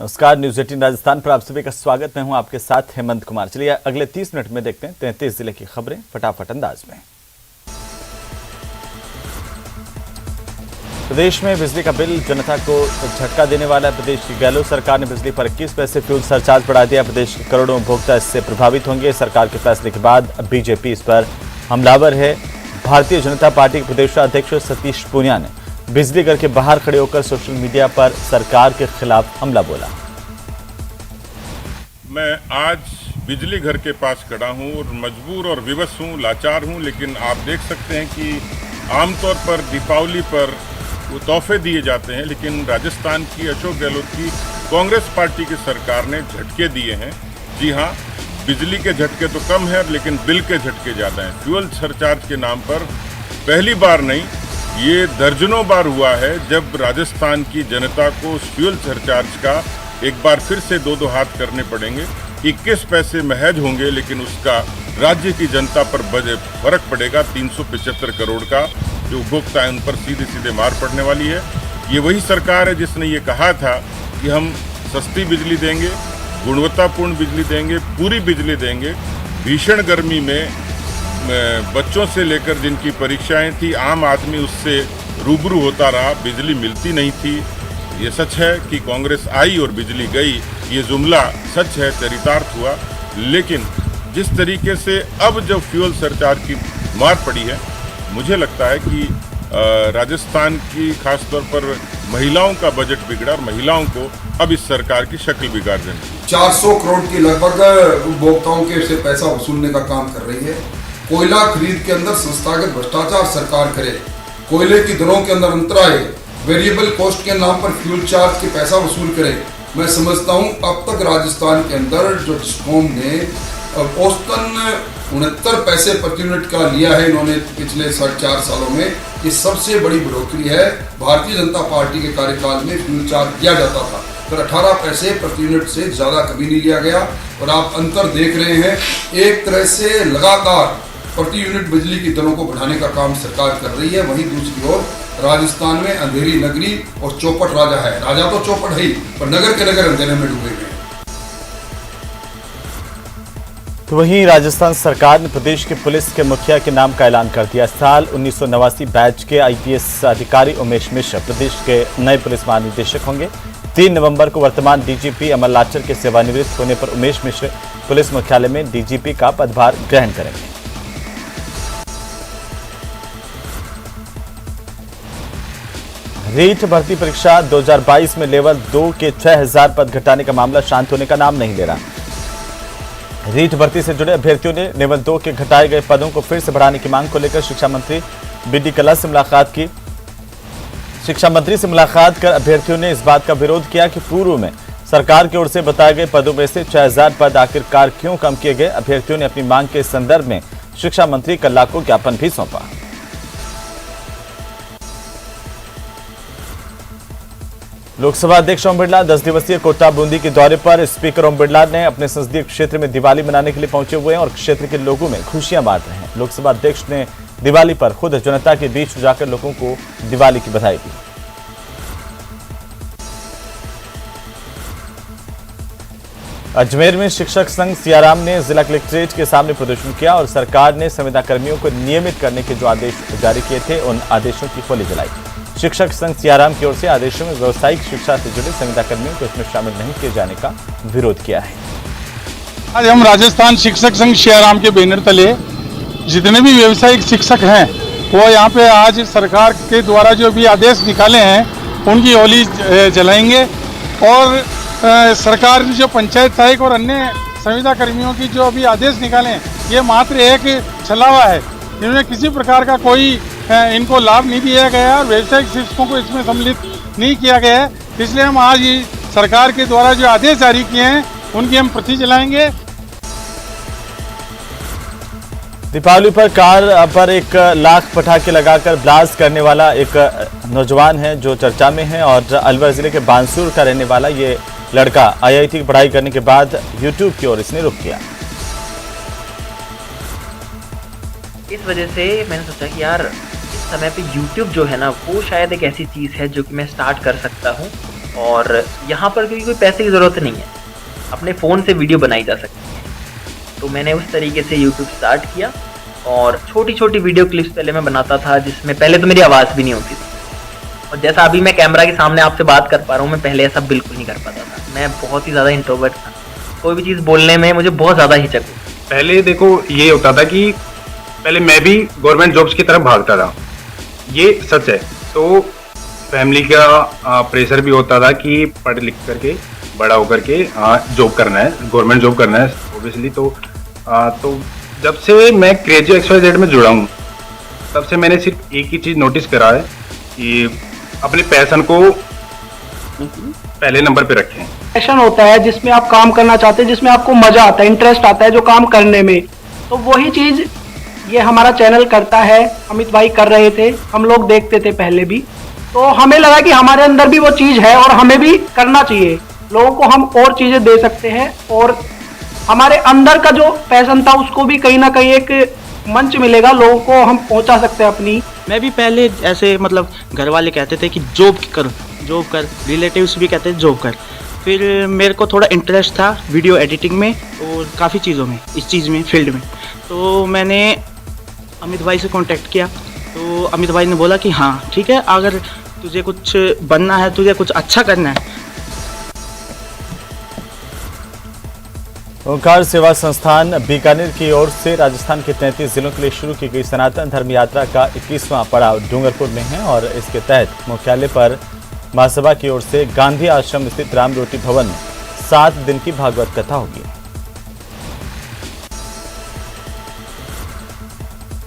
नमस्कार, न्यूज 18 राजस्थान पर आप सभी का स्वागत। मैं हूं आपके साथ हेमंत कुमार। चलिए अगले 30 मिनट में देखते हैं 33 जिले की खबरें फटाफट अंदाज में। प्रदेश में बिजली का बिल जनता को झटका देने वाला है। प्रदेश की गहलोत सरकार ने बिजली पर 21 पैसे फ्यूल सरचार्ज बढ़ा दिया। प्रदेश के करोड़ों उपभोक्ता इससे प्रभावित होंगे। सरकार के फैसले के बाद बीजेपी इस पर हमलावर है। भारतीय जनता पार्टी के प्रदेश अध्यक्ष सतीश पूनिया ने बिजली घर के बाहर खड़े होकर सोशल मीडिया पर सरकार के खिलाफ हमला बोला। मैं आज बिजली घर के पास खड़ा हूं और मजबूर और विवश हूं, लाचार हूं, लेकिन आप देख सकते हैं कि आमतौर पर दीपावली पर वो तोहफे दिए जाते हैं, लेकिन राजस्थान की अशोक गहलोत की कांग्रेस पार्टी की सरकार ने झटके दिए हैं। जी हां, बिजली के झटके तो कम है, लेकिन बिल के झटके ज़्यादा हैं। फ्यूल सरचार्ज के नाम पर पहली बार नहीं, ये दर्जनों बार हुआ है जब राजस्थान की जनता को फ्यूल सरचार्ज का एक बार फिर से दो हाथ करने पड़ेंगे। 21 पैसे महज होंगे, लेकिन उसका राज्य की जनता पर फर्क पड़ेगा। 375 करोड़ का जो उपभोक्ता है उन पर सीधे सीधे मार पड़ने वाली है। ये वही सरकार है जिसने ये कहा था कि हम सस्ती बिजली देंगे, गुणवत्तापूर्ण बिजली देंगे, पूरी बिजली देंगे। भीषण गर्मी में बच्चों से लेकर जिनकी परीक्षाएं थी, आम आदमी उससे रूबरू होता रहा, बिजली मिलती नहीं थी। ये सच है कि कांग्रेस आई और बिजली गई, ये जुमला सच है, चरितार्थ हुआ। लेकिन जिस तरीके से अब जब फ्यूल सरचार्ज की मार पड़ी है, मुझे लगता है कि राजस्थान की खासतौर पर महिलाओं का बजट बिगड़ा और महिलाओं को अब इस सरकार की शक्ल बिगाड़ देनी। 400 करोड़ की लगभग उपभोक्ताओं के से पैसा वसूलने का काम कर रही है। कोयला खरीद के अंदर संस्थागत भ्रष्टाचार सरकार करे, कोयले की दरों के अंदर अंतराय, वेरिएबल कॉस्ट के नाम पर फ्यूल चार्ज के पैसा वसूल करे। मैं समझता हूं अब तक राजस्थान के अंदर जो डिस्कॉम ने औसतन 69 पैसे प्रति यूनिट का लिया है इन्होंने पिछले 4.5 सालों में, ये सबसे बड़ी बढ़ोतरी है। भारतीय जनता पार्टी के कार्यकाल में फ्यूल चार्ज दिया जाता था, फिर 18 पैसे प्रति यूनिट से ज्यादा कभी नहीं लिया गया। और आप अंतर देख रहे हैं, एक तरह से लगातार प्रति यूनिट बिजली की दरों को बढ़ाने का काम सरकार कर रही है। वहीं दूसरी ओर राजस्थान में अंधेरी नगरी और चौपट राजा है। राजा तो चौपट है ही, पर नगर के नगर अंधेरे में डूबे हुए हैं। तो वहीं राजस्थान सरकार ने प्रदेश के पुलिस के मुखिया के नाम का ऐलान कर दिया। साल 1989 बैच के आईपीएस अधिकारी उमेश मिश्र प्रदेश के नए पुलिस महानिदेशक होंगे। 3 नवंबर को वर्तमान डीजीपी अमर लाचर के सेवानिवृत्त होने पर उमेश मिश्र पुलिस मुख्यालय में डीजीपी का पदभार ग्रहण करेंगे। रीट भर्ती परीक्षा 2022 में लेवल 2 के 6000 पद घटाने का मामला शांत होने का नाम नहीं ले रहा। रीट भर्ती से जुड़े अभ्यर्थियों ने लेवल 2 के घटाए गए पदों को फिर से बढ़ाने की मांग को लेकर शिक्षा मंत्री बीडी कल्ला से मुलाकात की। शिक्षा मंत्री से मुलाकात कर अभ्यर्थियों ने इस बात का विरोध किया कि पूर्व में सरकार की ओर से बताए गए पदों में से 6000 पद आखिरकार क्यों कम किए गए। अभ्यर्थियों ने अपनी मांग के संदर्भ में शिक्षा मंत्री कल्ला को ज्ञापन भी सौंपा। लोकसभा अध्यक्ष ओम बिरला 10 दिवसीय कोटा बूंदी के दौरे पर। स्पीकर ओम बिरला ने अपने संसदीय क्षेत्र में दिवाली मनाने के लिए पहुंचे हुए हैं और क्षेत्र के लोगों में खुशियां बांट रहे हैं। लोकसभा अध्यक्ष ने दिवाली पर खुद जनता के बीच जाकर लोगों को दिवाली की बधाई दी। अजमेर में शिक्षक संघ सियाराम ने जिला कलेक्ट्रेट के सामने प्रदर्शन किया और सरकार ने संविदा कर्मियों को नियमित करने के जो आदेश जारी किए थे उन आदेशों की खोली जलाई। शिक्षक संघ सियाराम की ओर से आदेशों में व्यावसायिक शिक्षा से जुड़े संविदा कर्मियों को इसमें शामिल नहीं किए जाने का विरोध किया है। आज हम राजस्थान शिक्षक संघ सियाराम के बैनर तले जितने भी व्यावसायिक शिक्षक हैं वो यहाँ पे आज सरकार के द्वारा जो भी आदेश निकाले हैं उनकी होली जलाएंगे। और सरकार ने जो पंचायत सहायक और अन्य संविदा कर्मियों की जो अभी आदेश निकाले हैं, ये मात्र एक छलावा है। इन्होंने किसी प्रकार का कोई इनको लाभ नहीं दिया गया और व्यावसायिक शिक्षकों को इसमें सम्मिलित नहीं किया गया है। इसलिए हम आज सरकार के द्वारा जो आदेश जारी किए हैं उनकी हम प्रति जलाएंगे। दीपावली पर कार पर 1 लाख पटाखे लगाकर ब्लास्ट करने वाला एक नौजवान है जो चर्चा में है और अलवर जिले के बांसुर का रहने वाला ये लड़का आईआईटी की पढ़ाई करने के बाद यूट्यूब की ओर इसने रुख किया। इस वजह से मैंने सोचा कि यार इस समय पे YouTube जो है ना वो शायद एक ऐसी चीज़ है जो कि मैं स्टार्ट कर सकता हूँ। और यहाँ पर क्योंकि कोई पैसे की ज़रूरत नहीं है, अपने फ़ोन से वीडियो बनाई जा सकती है। तो मैंने उस तरीके से यूट्यूब स्टार्ट किया और छोटी छोटी वीडियो क्लिप्स पहले मैं बनाता था, जिसमें पहले तो मेरी आवाज़ भी नहीं होती थी। और जैसा अभी मैं कैमरा के सामने आपसे बात कर पा रहा हूँ, मैं पहले ऐसा बिल्कुल नहीं कर पाता था। मैं बहुत ही ज़्यादा इंट्रोवर्ट था, कोई भी चीज़ बोलने में मुझे बहुत ज़्यादा हिचक होती। पहले देखो ये होता था कि पहले मैं भी गवर्नमेंट जॉब्स की तरफ भागता था, ये सच है। तो फैमिली का प्रेशर भी होता था कि पढ़ लिख करके बड़ा होकर के जॉब करना है, गवर्नमेंट जॉब करना है ओबियसली। तो जब से मैं क्रेजी XYZ में जुड़ा हूँ, तब से मैंने सिर्फ एक ही चीज़ नोटिस करा है कि अपने पैशन को पहले नंबर पे रखें। पैशन होता है जिसमें आप काम करना चाहते हैं, जिसमें आपको मजा आता है, इंटरेस्ट आता है जो काम करने में, तो वही चीज़ ये हमारा चैनल करता है। अमित भाई कर रहे थे, हम लोग देखते थे पहले भी, तो हमें लगा कि हमारे अंदर भी वो चीज़ है और हमें भी करना चाहिए। लोगों को हम और चीज़ें दे सकते हैं और हमारे अंदर का जो पैशन था उसको भी कहीं ना कहीं एक मंच मिलेगा, लोगों को हम पहुंचा सकते हैं अपनी। मैं भी पहले ऐसे मतलब घर वाले कहते थे कि जॉब कर, रिलेटिव्स भी कहते थे जॉब कर। फिर मेरे को थोड़ा इंटरेस्ट था वीडियो एडिटिंग में और काफ़ी चीज़ों में, इस चीज़ में फील्ड में। तो मैंने अमित भाई से कांटेक्ट किया, तो अमित भाई ने बोला कि हाँ ठीक है, अगर तुझे कुछ बनना है, तुझे कुछ अच्छा करना है। ओंकार सेवा संस्थान बीकानेर की ओर से राजस्थान के 33 जिलों के लिए शुरू की गई सनातन धर्म यात्रा का 21वां पड़ाव डूंगरपुर में है और इसके तहत मुख्यालय पर महासभा की ओर से गांधी आश्रम स्थित राम रोटी भवन में 7 दिन की भागवत कथा होगी।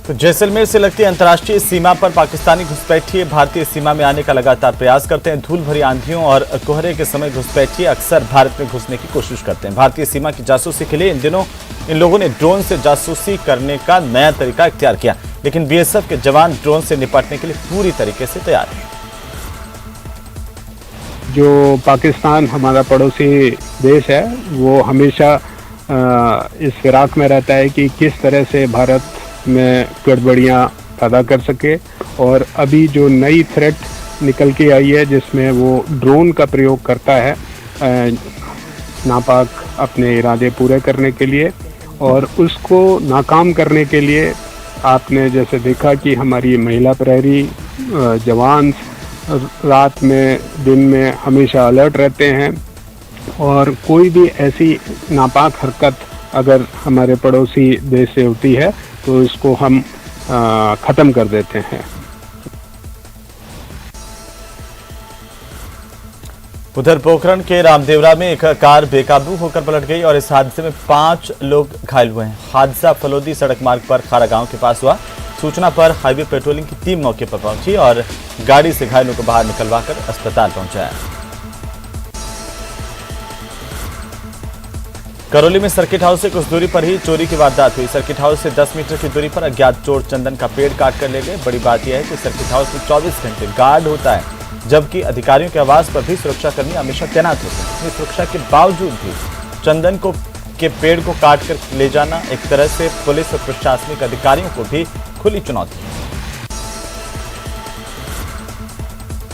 तो जैसलमेर से लगती अंतर्राष्ट्रीय सीमा पर पाकिस्तानी घुसपैठिए भारतीय सीमा में आने का लगातार प्रयास करते हैं। धूल भरी आंधियों और कोहरे के समय घुसपैठिए अक्सर भारत में घुसने की कोशिश करते हैं। भारतीय सीमा की जासूसी के लिए इन दिनों इन लोगों ने ड्रोन से जासूसी करने का नया तरीका इख्तियार किया, लेकिन बीएसएफ के जवान ड्रोन से निपटने के लिए पूरी तरीके से तैयार हैं। जो पाकिस्तान हमारा पड़ोसी देश है, वो हमेशा इस फिराक में रहता है कि किस तरह से भारत में गड़बड़ियाँ पैदा कर सके। और अभी जो नई थ्रेट निकल के आई है जिसमें वो ड्रोन का प्रयोग करता है नापाक अपने इरादे पूरे करने के लिए, और उसको नाकाम करने के लिए आपने जैसे देखा कि हमारी महिला प्रहरी जवान रात में दिन में हमेशा अलर्ट रहते हैं, और कोई भी ऐसी नापाक हरकत अगर हमारे पड़ोसी देश से होती है तो इसको हम ख़त्म कर देते हैं। उधर पोखरण के रामदेवरा में एक कार बेकाबू होकर पलट गई और इस हादसे में 5 लोग घायल हुए हैं। हादसा फलोदी सड़क मार्ग पर खारा गांव के पास हुआ। सूचना पर हाईवे पेट्रोलिंग की टीम मौके पर पहुंची और गाड़ी से घायलों को बाहर निकलवाकर अस्पताल पहुंचाया। करौली में सर्किट हाउस से कुछ दूरी पर ही चोरी की वारदात हुई। सर्किट हाउस से 10 मीटर की दूरी पर अज्ञात चोर चंदन का पेड़ काट कर ले गए। बड़ी बात यह है कि सर्किट हाउस में 24 घंटे गार्ड होता है, जबकि अधिकारियों के आवास पर भी सुरक्षाकर्मी हमेशा तैनात होते हैं। इतनी सुरक्षा के बावजूद भी चंदन के पेड़ को काट कर ले जाना एक तरह से पुलिस और प्रशासनिक अधिकारियों को भी खुली चुनौती है।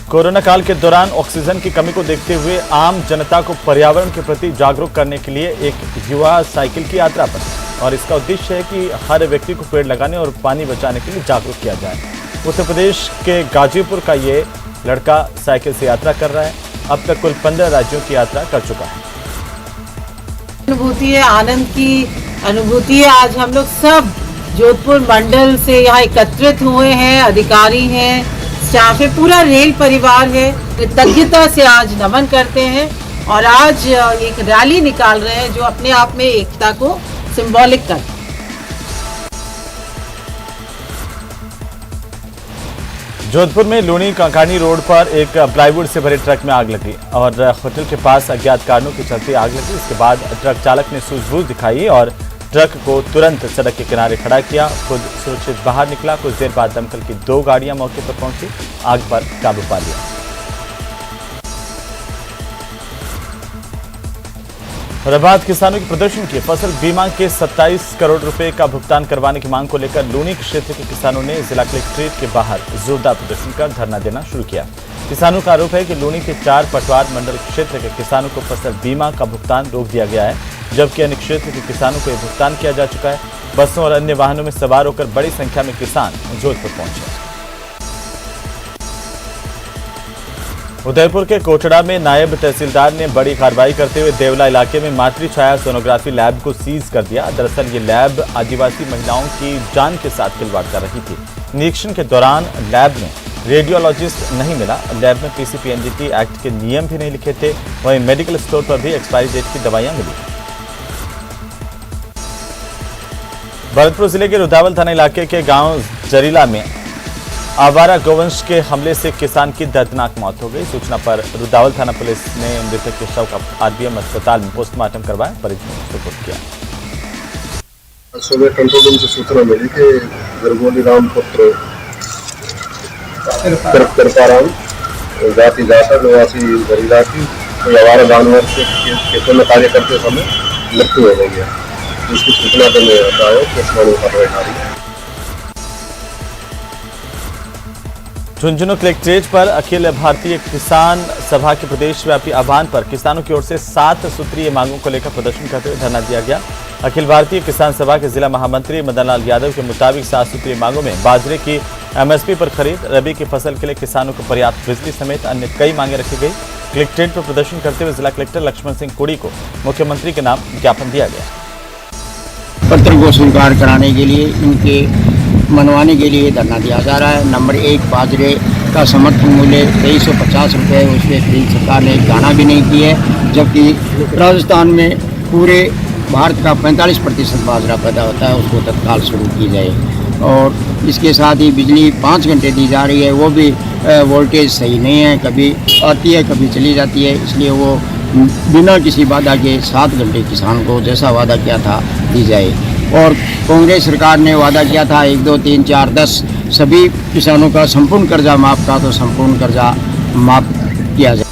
कोरोना काल के दौरान ऑक्सीजन की कमी को देखते हुए आम जनता को पर्यावरण के प्रति जागरूक करने के लिए एक युवा साइकिल की यात्रा पर, और इसका उद्देश्य है कि हर व्यक्ति को पेड़ लगाने और पानी बचाने के लिए जागरूक किया जाए। उत्तर प्रदेश के गाजीपुर का ये लड़का साइकिल से यात्रा कर रहा है। अब तक कुल 15 राज्यों की यात्रा कर चुका है। अनुभूति है, आनंद की अनुभूति है। आज हम लोग सब जोधपुर मंडल से यहाँ एकत्रित हुए हैं, अधिकारी हैं, स्टाफ है, पूरा रेल परिवार है। कृतज्ञता से आज नमन करते हैं और आज एक रैली निकाल रहे हैं जो अपने आप में एकता को सिंबॉलिक कर। जोधपुर में लूणी काकानी रोड पर एक प्लाईवुड से भरे ट्रक में आग लगी और होटल के पास अज्ञात कारणों के चलते आग लगी। इसके बाद ट्रक चालक ने सूझबूझ दिखाई और ट्रक को तुरंत सड़क के किनारे खड़ा किया, खुद सुरक्षित बाहर निकला। कुछ देर बाद दमकल की 2 गाड़ियां मौके पर पहुंची, आग पर काबू पा लिया। फैजाबाद किसानों की प्रदर्शन की फसल बीमा के 27 करोड़ रुपए का भुगतान करवाने की मांग को लेकर लूणी क्षेत्र के किसानों ने जिला कलेक्ट्रेट के बाहर जोरदार प्रदर्शन कर धरना देना शुरू किया। किसानों का आरोप है कि लूनी के 4 पटवार मंडल क्षेत्र के किसानों को फसल बीमा का भुगतान रोक दिया गया है, जबकि अन्य क्षेत्र के किसानों को यह भुगतान किया जा चुका है। बसों और अन्य वाहनों में सवार होकर बड़ी संख्या में किसान जोधपुर पहुंचे। उदयपुर के कोटड़ा में नायब तहसीलदार ने बड़ी कार्रवाई करते हुए देवला इलाके में मातृ छाया सोनोग्राफी लैब को सीज कर दिया। दरअसल ये लैब आदिवासी महिलाओं की जान के साथ खिलवाड़ कर रही थी। निरीक्षण के दौरान लैब में रेडियोलॉजिस्ट नहीं मिला। लैब में पीसीपीएनडीटी एक्ट के नियम भी नहीं लिखे थे। वहीं मेडिकल स्टोर पर भी एक्सपायरी डेट की दवाइयां मिली। भरतपुर जिले के रुदावल थाना इलाके के गांव जरीला में आवारा गोवंश के हमले से किसान की दर्दनाक मौत हो गई। सूचना पर रुदावल थाना पुलिस ने मृतक के शव का आरबीएम अस्पताल में पोस्टमार्टम करवाया, परिजनों को सुपुर्द किया। सुबह कंट्रोल रूम से सूचना मिली कि गरगोली राम पुत्र कृपाराम जाति जाटा निवासी जरीला की कोई आवारा जानवर के खेतों में कार्य करते समय मृत्यु हो गई है। इसकी सूचना पर कार्रवाई जारी है। झुंझुनू कलेक्ट्रेट पर अखिल भारतीय किसान सभा के प्रदेशव्यापी आह्वान पर किसानों की ओर से 7 सूत्रीय मांगों को लेकर प्रदर्शन करते हुए धरना दिया गया। अखिल भारतीय किसान सभा के जिला महामंत्री मदन लाल यादव के मुताबिक 7 सूत्रीय मांगों में बाजरे की एमएसपी पर खरीद, रबी की फसल के लिए किसानों को पर्याप्त बिजली समेत अन्य कई मांगे रखी गई। कलेक्ट्रेट पर प्रदर्शन करते हुए जिला कलेक्टर लक्ष्मण सिंह कुड़ी को मुख्यमंत्री के नाम ज्ञापन दिया गया। पत्र को स्वीकार कराने के लिए, इनके मनवाने के लिए धरना दिया जा रहा है। नंबर 1, बाजरे का समर्थन मूल्य 2350 रुपये, उसमें केंद्र सरकार ने घाना भी नहीं की है, जबकि राजस्थान में पूरे भारत का 45% बाजरा पैदा होता है, उसको तत्काल शुरू की जाए। और इसके साथ ही बिजली 5 घंटे दी जा रही है, वो भी वोल्टेज सही नहीं है, कभी आती है कभी चली जाती है, इसलिए वो बिना किसी वादा के 7 घंटे किसान को जैसा वादा किया था दी जाए। और कांग्रेस सरकार ने वादा किया था 1, 2, 3, 4, 10 सभी किसानों का संपूर्ण कर्जा माफ का, तो संपूर्ण कर्जा माफ किया जाए।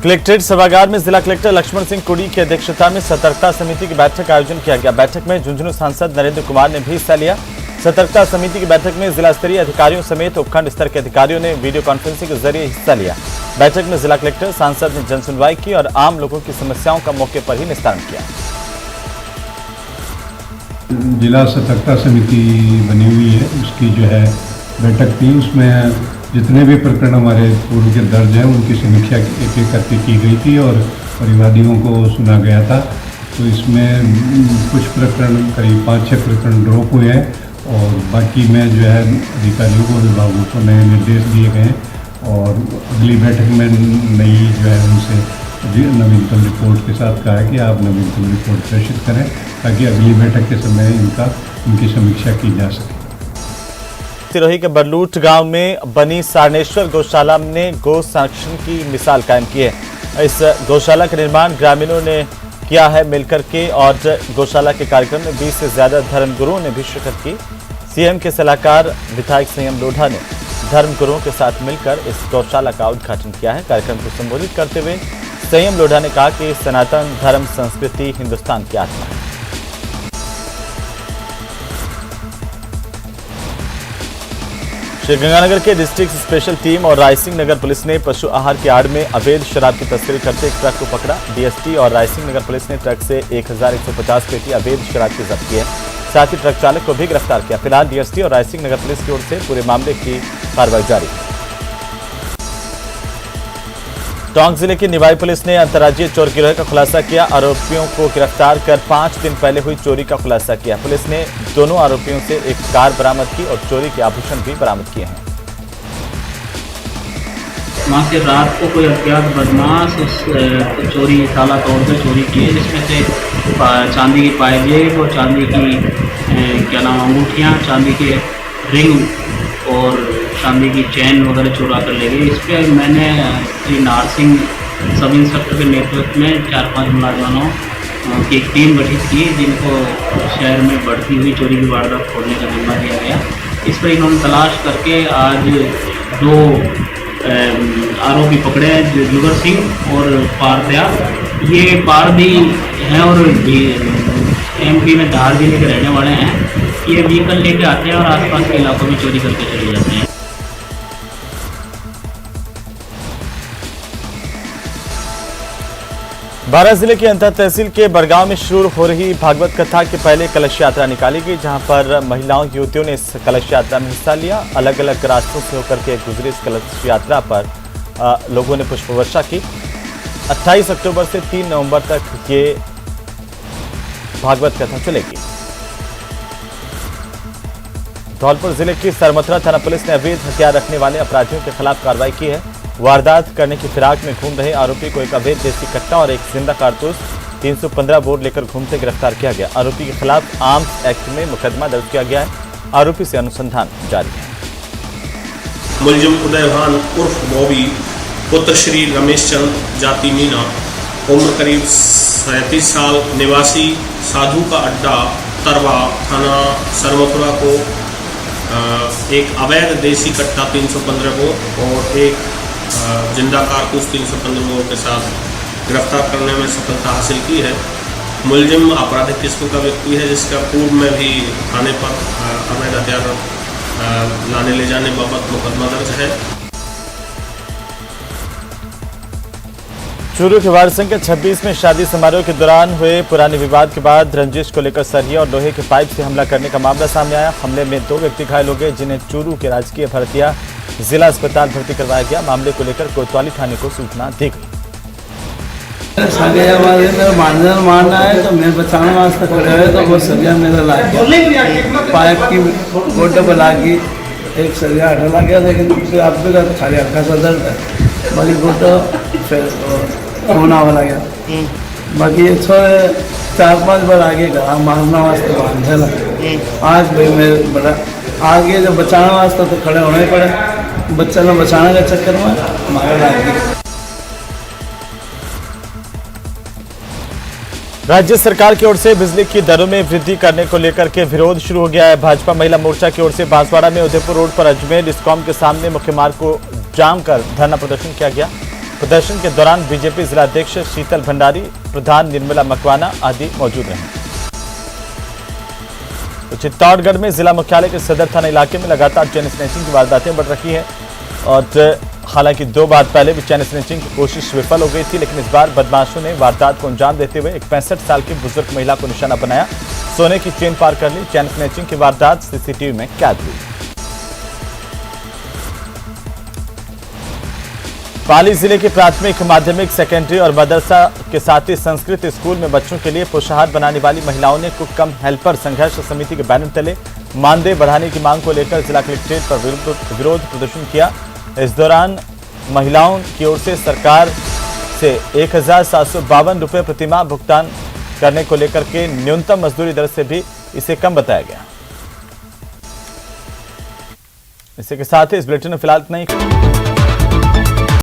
कलेक्ट्रेट सभागार में जिला कलेक्टर लक्ष्मण सिंह कुड़ी की अध्यक्षता में सतर्कता समिति की बैठक का आयोजन किया गया। बैठक में झुंझुनू सांसद नरेंद्र कुमार ने भी हिस्सा लिया। सतर्कता समिति की बैठक में जिला स्तरीय अधिकारियों समेत उपखंड स्तर के अधिकारियों ने वीडियो कॉन्फ्रेंसिंग के जरिए हिस्सा लिया। बैठक में जिला कलेक्टर, सांसद ने जनसुनवाई की और आम लोगों की समस्याओं का मौके पर ही निस्तारण किया। जिला सतर्कता समिति बनी हुई है, उसकी जो है बैठक थी। उसमें जितने भी प्रकरण हमारे पूर्व के दर्ज हैं उनकी समीक्षा एक एक करके की गई थी और परिवादियों को सुना गया था। तो इसमें कुछ प्रकरण, करीब 5-6 प्रकरण ड्रॉप हुए हैं और बाकी में जो है अधिकारियों को, विभागों को नए निर्देश दिए गए हैं और अगली बैठक में नई जो है उनसे नवीनतम रिपोर्ट के साथ कहा है कि आप नवीनतम रिपोर्ट प्रेषित करें ताकि अगली बैठक के समय इनकी समीक्षा की जा सके। सिरोही के बरलूट गांव में बनी सारणेश्वर गौशाला ने गौ संरक्षण की मिसाल कायम की है। इस गौशाला का निर्माण ग्रामीणों ने किया है मिलकर के और गौशाला के कार्यक्रम में 20 से ज्यादा धर्मगुरुओं ने भी शिरकत की। सीएम के सलाहकार विधायक संयम लोढ़ा ने धर्मगुरुओं के साथ मिलकर इस गौशाला का उद्घाटन किया है। कार्यक्रम को संबोधित करते हुए संयम लोढ़ा ने कहा कि सनातन धर्म संस्कृति हिंदुस्तान की आत्मा है। श्रीगंगानगर के डिस्ट्रिक्ट स्पेशल टीम और रायसिंह नगर पुलिस ने पशु आहार की आड़ में अवैध शराब की तस्करी करते एक ट्रक को पकड़ा। डीएसटी और रायसिंह नगर पुलिस ने ट्रक से 1150 पेटी अवैध शराब की जब्त की है। साथ ही ट्रक चालक को भी गिरफ्तार किया। फिलहाल डीएसटी और रायसिंह नगर पुलिस की ओर से पूरे मामले की कार्रवाई जारी है। टोंक जिले की निवाई पुलिस ने अंतर्राज्यीय चोर गिरोह का खुलासा किया। आरोपियों को गिरफ्तार कर 5 दिन पहले हुई चोरी का खुलासा किया। पुलिस ने दोनों आरोपियों से एक कार बरामद की और चोरी के आभूषण भी बरामद किए हैं। वहाँ से रात को कोई अज्ञात बदमाश चोरी ताला तोड़कर चोरी की है, जिसमें से चांदी की पायजेब और चांदी की अंगूठियाँ, चांदी के रिंग और चांदी की चैन वगैरह चुरा कर ले गई। इस पर मैंने श्री नारसिंह सब इंस्पेक्टर के नेतृत्व में 4-5 मुलाजमानों की एक टीम गठित की, जिनको शहर में बढ़ती हुई चोरी की वारदात खोलने का जिम्मा दिया गया। इस पर इन्होंने तलाश करके आज 2 आरोपी पकड़े हैं, जुगर सिंह और पारदया। ये पारदी हैं और एमपी में धार जिले के रहने वाले हैं। ये व्हीकल लेके आते हैं और आसपास के इलाकों में चोरी करके चले जाते हैं। बारां जिले के अंतर तहसील के बड़गांव में शुरू हो रही भागवत कथा के पहले कलश यात्रा निकाली गई, जहां पर महिलाओं युवतियों ने इस कलश यात्रा में हिस्सा लिया। अलग अलग रास्तों से होकर के गुजरी इस कलश यात्रा पर लोगों ने पुष्प वर्षा की। 28 अक्टूबर से 3 नवंबर तक ये भागवत कथा चलेगी। धौलपुर जिले की सरमथुरा थाना पुलिस ने अवैध हथियार रखने वाले अपराधियों के खिलाफ कार्रवाई की है। वारदात करने की फिराक में घूम रहे आरोपी को एक अवैध देसी कट्टा और एक जिंदा कारतूस 315 बोर लेकर घूमते गिरफ्तार किया गया। आरोपी के खिलाफ आर्म्स एक्ट में मुकदमा दर्ज किया गया है। आरोपी से अनुसंधान जारी है। मुलजिम उदयभान उर्फ बॉबी पुत्र श्री रमेश चंद जाति मीना उम्र करीब 37 साल निवासी साधु का अड्डा तरवा थाना सरमथुरा को एक अवैध देसी कट्टा 315 बोर और एक जिंदा कारतूस 315 बोर के साथ गिरफ्तार करने में सफलता हासिल की है। मुलजिम आपराधिक किस्म का व्यक्ति है, जिसका पूर्व में भी थाने पर अवैध हथियार लाने ले जाने बाबत मुकदमा दर्ज है। चूरू के वारसंग के 26 में शादी समारोह के दौरान हुए पुराने विवाद के बाद रंजिश को लेकर सरिया और लोहे के पाइप से हमला करने का मामला सामने आया। हमले में 2 व्यक्ति घायल हो गए, जिन्हें चूरू के राजकीय भरतिया जिला अस्पताल भर्ती करवाया गया। मामले को लेकर कोतवाली थाने को सूचना दी गई। मारना है तो मैं बचाने वास्ते खड़े हुए तो वो सरिया मेरा लाग गया, पाइप की गोटे पर लागी, एक सरिया हटा लग गया, लेकिन फिर आप भी तो खाली हल्का सा दर्द है, बाकी गोटा फिर होना वाला गया। बाकी 4-5 बार आगे गया मारना वास्ते बांधे लगा। आज भाई मैं बड़ा आगे जब बचाने वास्ते तो खड़े होना ही पड़े, बच्चा ने बचाने के चक्कर में हमारा लाग गया। राज्य सरकार की ओर से बिजली की दरों में वृद्धि करने को लेकर के विरोध शुरू हो गया है। भाजपा महिला मोर्चा की ओर से बांसवाड़ा में उदयपुर रोड पर अजमेर डिस्कॉम के सामने मुख्य मार्ग को जाम कर धरना प्रदर्शन किया गया। प्रदर्शन के दौरान बीजेपी जिलाध्यक्ष शीतल भंडारी, प्रधान निर्मला मकवाना आदि मौजूद रहे। तो चित्तौड़गढ़ में जिला मुख्यालय के सदर थाना इलाके में लगातार चैन स्नैचिंग की वारदातें बढ़ रही है और हालांकि 2 बार पहले भी चैन स्नैचिंग की कोशिश विफल हो गई थी, लेकिन इस बार बदमाशों ने वारदात को अंजाम देते हुए एक 65 साल की बुजुर्ग महिला को निशाना बनाया, सोने की चेन पार कर ली। चैन स्नैचिंग की वारदात सीसीटीवी में कैद हुई। पाली जिले के प्राथमिक, माध्यमिक, सेकेंडरी और मदरसा के साथ ही संस्कृत स्कूल में बच्चों के लिए पोषाहार बनाने वाली महिलाओं ने कुक कम हेल्पर संघर्ष समिति के बैनर तले मानदेय बढ़ाने की मांग को लेकर जिला कलेक्ट्रेट पर विरोध प्रदर्शन किया। इस दौरान महिलाओं की ओर से सरकार से 1752 रुपये प्रतिमाह भुगतान करने को लेकर के न्यूनतम मजदूरी दर से भी इसे कम बताया गया। इसी के साथ ही इस बुलेटिन में फिलहाल इतना ही।